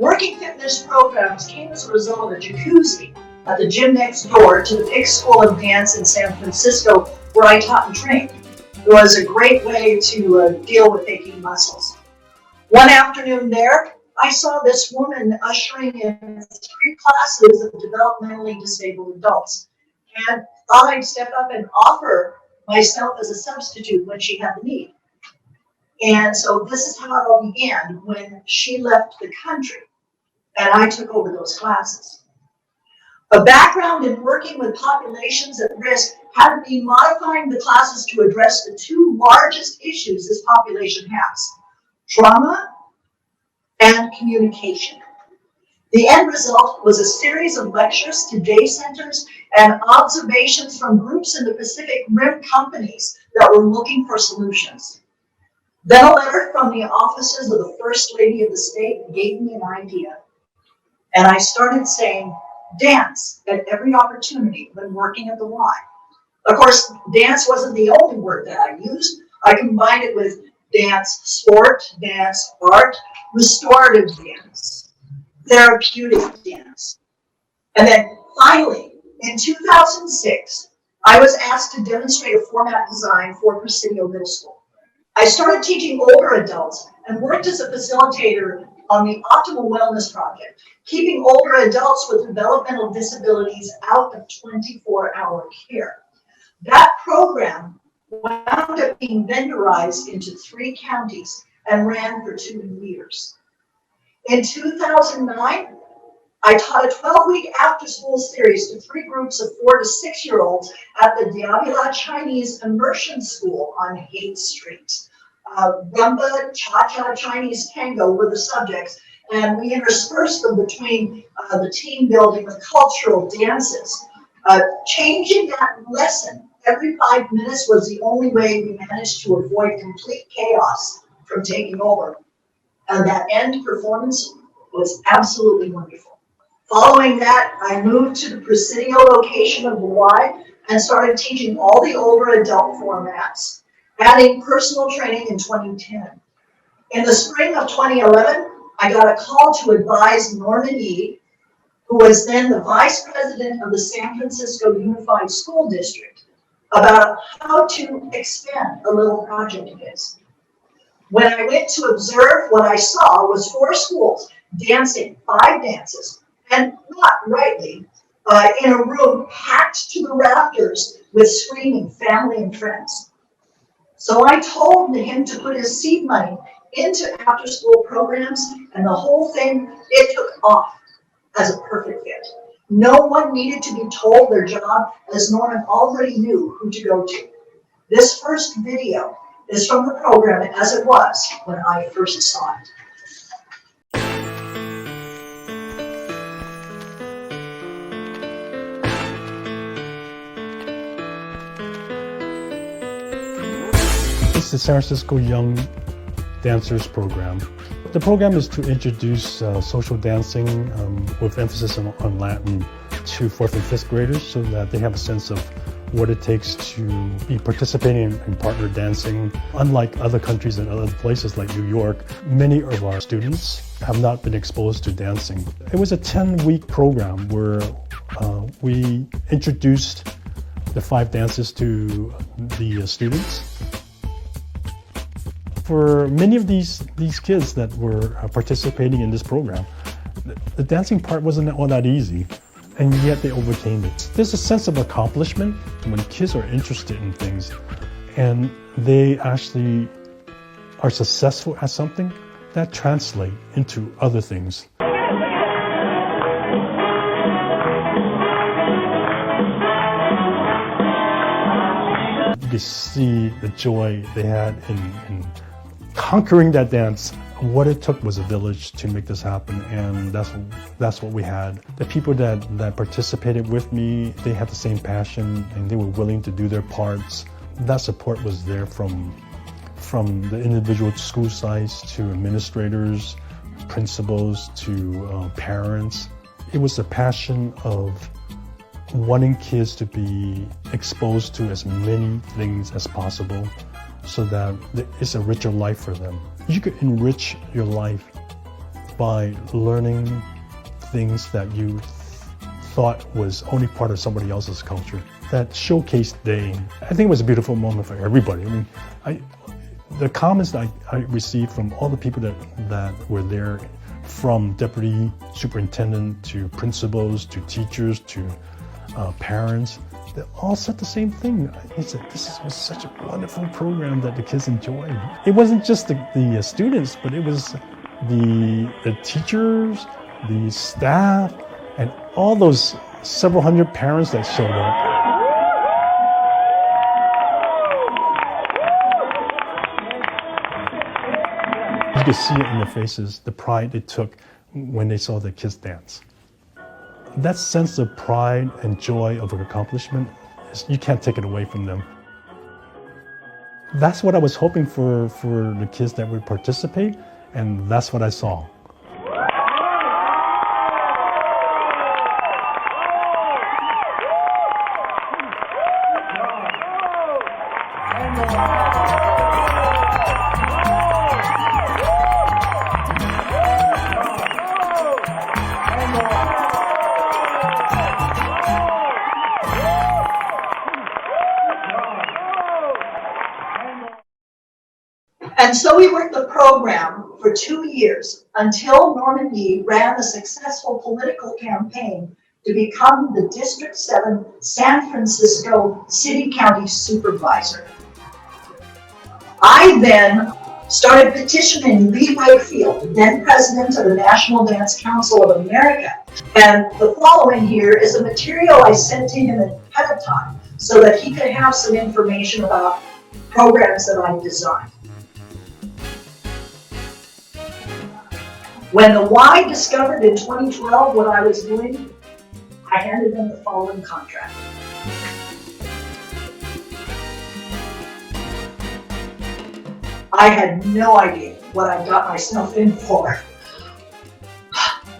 Working fitness programs came as a result of a jacuzzi at the gym next door to the Big School of Dance in San Francisco, where I taught and trained. It was a great way to deal with aching muscles. One afternoon there, I saw this woman ushering in 3 classes of developmentally disabled adults, and thought I'd step up and offer myself as a substitute when she had the need. And so this is how it all began when she left the country and I took over those classes. A background in working with populations at risk had to be modifying the classes to address the 2 largest issues this population has: trauma and communication. The end result was a series of lectures to day centers and observations from groups in the Pacific Rim companies that were looking for solutions. Then a letter from the offices of the First Lady of the state gave me an idea. And I started saying dance at every opportunity when working at the Y. Of course, dance wasn't the only word that I used. I combined it with dance sport, dance art, restorative dance, therapeutic dance. And then finally, in 2006, I was asked to demonstrate a format design for Presidio Middle School. I started teaching older adults and worked as a facilitator on the Optimal Wellness Project, keeping older adults with developmental disabilities out of 24-hour care. That program wound up being vendorized into 3 counties and ran for 2 years. In 2009, I taught a 12-week after-school series to 3 groups of 4 to 6-year-olds at the Diabla Chinese Immersion School on Haight Street. Rumba, Cha-Cha, Chinese Tango were the subjects, and we interspersed them between the team building with cultural dances. Changing that lesson every 5 minutes was the only way we managed to avoid complete chaos from taking over. And that end performance was absolutely wonderful. Following that, I moved to the Presidio location of Hawaii and started teaching all the older adult formats, adding personal training in 2010. In the spring of 2011, I got a call to advise Norman Yee, who was then the vice president of the San Francisco Unified School District, about how to expand a little project of his. When I went to observe, what I saw was 4 schools dancing 5 dances, and not rightly, in a room packed to the rafters with screaming family and friends. So I told him to put his seed money into after-school programs, and the whole thing, it took off as a perfect fit. No one needed to be told their job, as Norman already knew who to go to. This first video is from the program as it was when I first saw it. It's the San Francisco Young Dancers Program. The program is to introduce social dancing with emphasis on Latin to 4th and 5th graders so that they have a sense of what it takes to be participating in partner dancing. Unlike other countries and other places like New York, many of our students have not been exposed to dancing. It was a 10-week program where we introduced the 5 dances to the students. For many of these kids that were participating in this program, the dancing part wasn't all that easy, and yet they overcame it. There's a sense of accomplishment when kids are interested in things and they actually are successful at something that translates into other things. You could see the joy they had in conquering that dance. What it took was a village to make this happen, and that's what we had. The people that participated with me, they had the same passion and they were willing to do their parts. That support was there from the individual school sites to administrators, principals to parents. It was the passion of wanting kids to be exposed to as many things as possible so that it's a richer life for them. You could enrich your life by learning things that you thought was only part of somebody else's culture. That showcase day, I think it was a beautiful moment for everybody. I mean, the comments that I received from all the people that were there, from deputy superintendent to principals to teachers to parents, they all said the same thing. He said, this was such a wonderful program that the kids enjoyed. It wasn't just the students, but it was the teachers, the staff, and all those several hundred parents that showed up. You could see it in their faces, the pride they took when they saw the kids dance. That sense of pride and joy of an accomplishment, you can't take it away from them. That's what I was hoping for the kids that would participate, and that's what I saw. And so we worked the program for 2 years until Norman Yee ran a successful political campaign to become the District 7 San Francisco City County Supervisor. I then started petitioning Lee Whitefield, then president of the National Dance Council of America. And the following here is the material I sent to him ahead of time so that he could have some information about programs that I designed. When the Y discovered in 2012 what I was doing, I handed them the following contract. I had no idea what I got myself in for.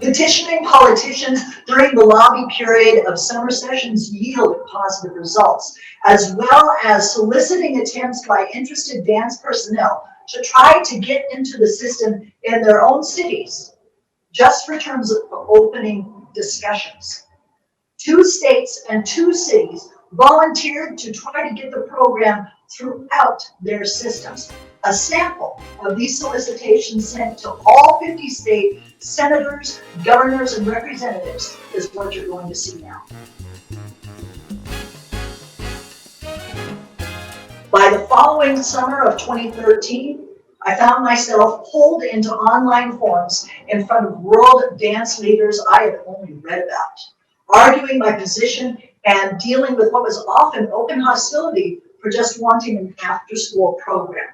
Petitioning politicians during the lobby period of summer sessions yielded positive results, as well as soliciting attempts by interested dance personnel to try to get into the system in their own cities, just for terms of opening discussions. 2 states and 2 cities volunteered to try to get the program throughout their systems. A sample of these solicitations sent to all 50 state senators, governors, and representatives is what you're going to see now. By the following summer of 2013, I found myself pulled into online forums in front of world dance leaders I had only read about, arguing my position and dealing with what was often open hostility for just wanting an after-school program.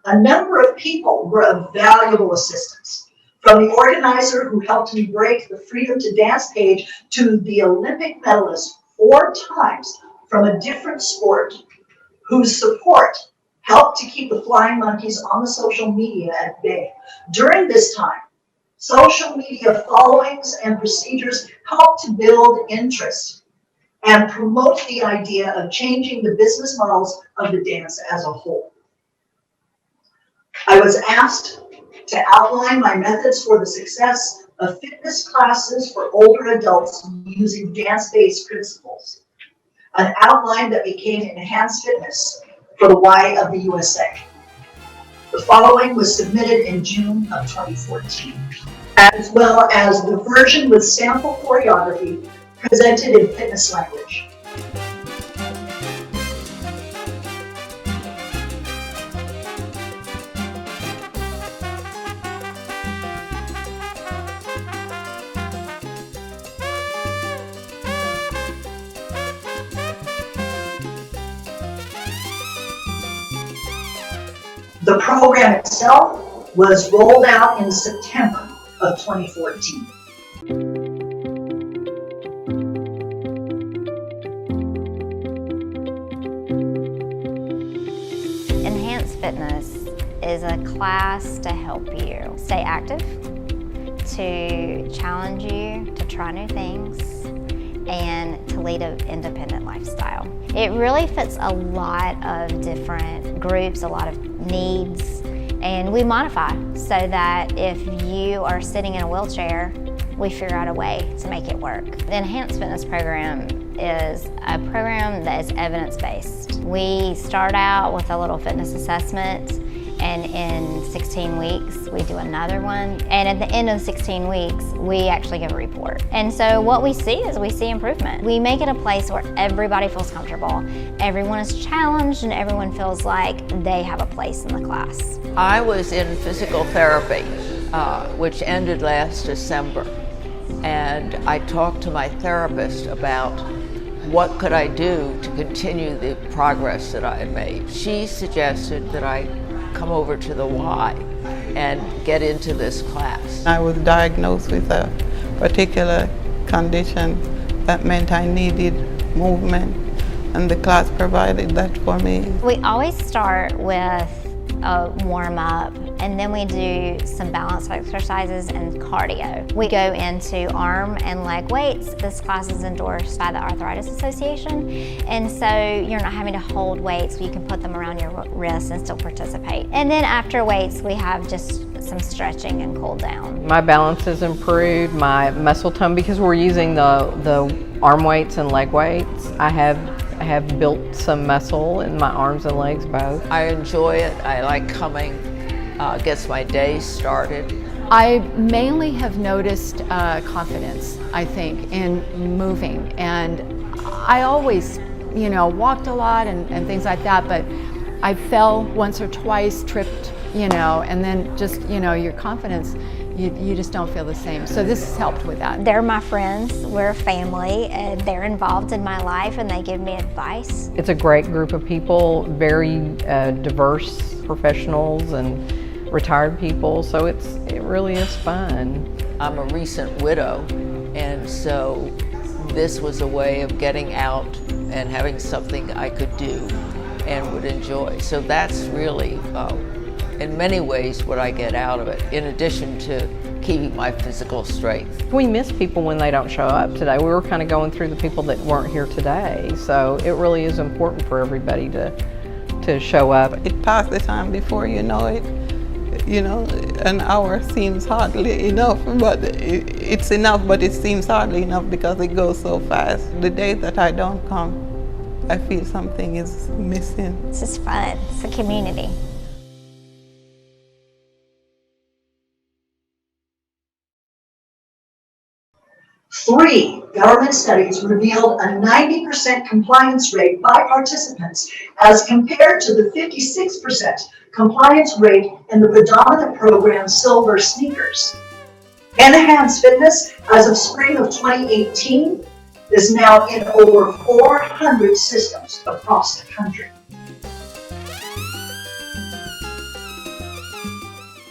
A number of people were of valuable assistance, from the organizer who helped me break the Freedom to Dance page to the Olympic medalist 4 times from a different sport whose support helped to keep the flying monkeys on the social media at bay. During this time, social media followings and procedures helped to build interest and promote the idea of changing the business models of the dance as a whole. I was asked to outline my methods for the success of fitness classes for older adults using dance-based principles, an outline that became Enhanced Fitness for the Y of the USA. The following was submitted in June of 2014, as well as the version with sample choreography presented in fitness language. The program itself was rolled out in September of 2014. Enhanced Fitness is a class to help you stay active, to challenge you to try new things, and to lead an independent lifestyle. It really fits a lot of different groups, a lot of needs, And we modify so that if you are sitting in a wheelchair, we figure out a way to make it work. The Enhanced Fitness program is a program that is evidence-based. We start out with a little fitness assessment, and in 16 weeks, we do another one. And at the end of 16 weeks, we actually give a report. And so what we see is we see improvement. We make it a place where everybody feels comfortable, everyone is challenged, and everyone feels like they have a place in the class. I was in physical therapy, which ended last December. And I talked to my therapist about what could I do to continue the progress that I had made. She suggested that I come over to the Y and get into this class. I was diagnosed with a particular condition that meant I needed movement, and the class provided that for me. We always start with a warm-up, and then we do some balance exercises and cardio. We go into arm and leg weights. This class is endorsed by the Arthritis Association, and so you're not having to hold weights, so you can put them around your wrists and still participate. And then after weights, we have just some stretching and cool down. My balance has improved, my muscle tone, because we're using the arm weights and leg weights. I have built some muscle in my arms and legs both. I enjoy it. I like coming. Gets my day started. I mainly have noticed confidence, I think, in moving. And I always, walked a lot and things like that, but I fell once or twice, tripped, and then just, your confidence, you just don't feel the same. So this has helped with that. They're my friends, we're a family, and they're involved in my life and they give me advice. It's a great group of people, very diverse professionals and retired people, so it really is fun. I'm a recent widow, and so this was a way of getting out and having something I could do and would enjoy. So that's really, in many ways, what I get out of it, in addition to keeping my physical strength. We miss people when they don't show up today. We were kind of going through the people that weren't here today, so it really is important for everybody to show up. It passed the time before you know it. An hour seems hardly enough, but it's enough, but it seems hardly enough because it goes so fast. The day that I don't come, I feel something is missing. It's just fun, it's a community. Three government studies revealed a 90% compliance rate by participants as compared to the 56% compliance rate in the predominant program Silver Sneakers. Enhanced Fitness, as of spring of 2018, is now in over 400 systems across the country.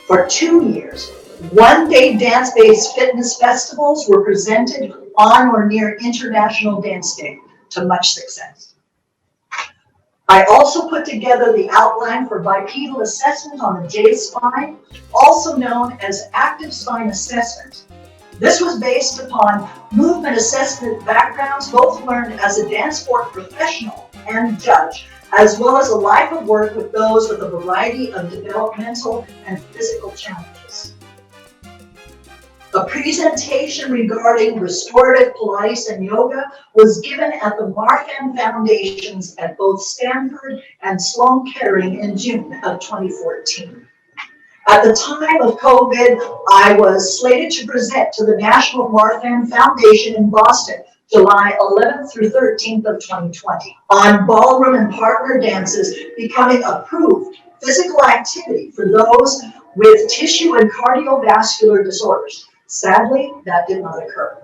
For 2 years, one-day dance-based fitness festivals were presented on or near International Dance Day to much success. I also put together the outline for bipedal assessment on the J-spine, also known as active spine assessment. This was based upon movement assessment backgrounds, both learned as a dance sport professional and judge, as well as a life of work with those with a variety of developmental and physical challenges. A presentation regarding restorative Pilates and yoga was given at the Marfan Foundations at both Stanford and Sloan Kettering in June of 2014. At the time of COVID, I was slated to present to the National Marfan Foundation in Boston, July 11th through 13th of 2020, on ballroom and partner dances becoming approved physical activity for those with tissue and cardiovascular disorders. Sadly, that did not occur.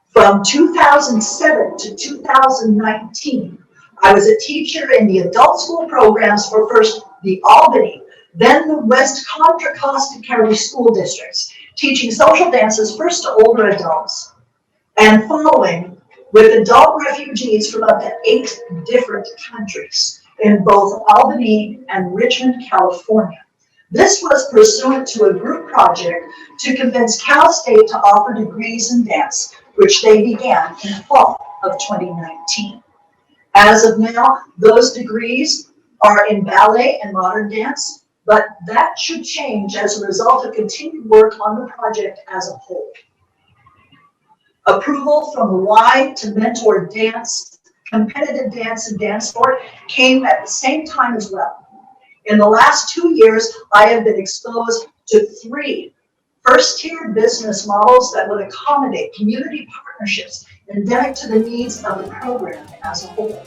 From 2007 to 2019, I was a teacher in the adult school programs for first the Albany, then the West Contra Costa County school districts, teaching social dances first to older adults, and following with adult refugees from up to 8 different countries in both Albany and Richmond, California. This was pursuant to a group project to convince Cal State to offer degrees in dance, which they began in fall of 2019. As of now, those degrees are in ballet and modern dance, but that should change as a result of continued work on the project as a whole. Approval from the Y to mentor dance, competitive dance and dance sport came at the same time as well. In the last 2 years, I have been exposed to 3 first-tier business models that would accommodate community partnerships endemic to the needs of the program as a whole.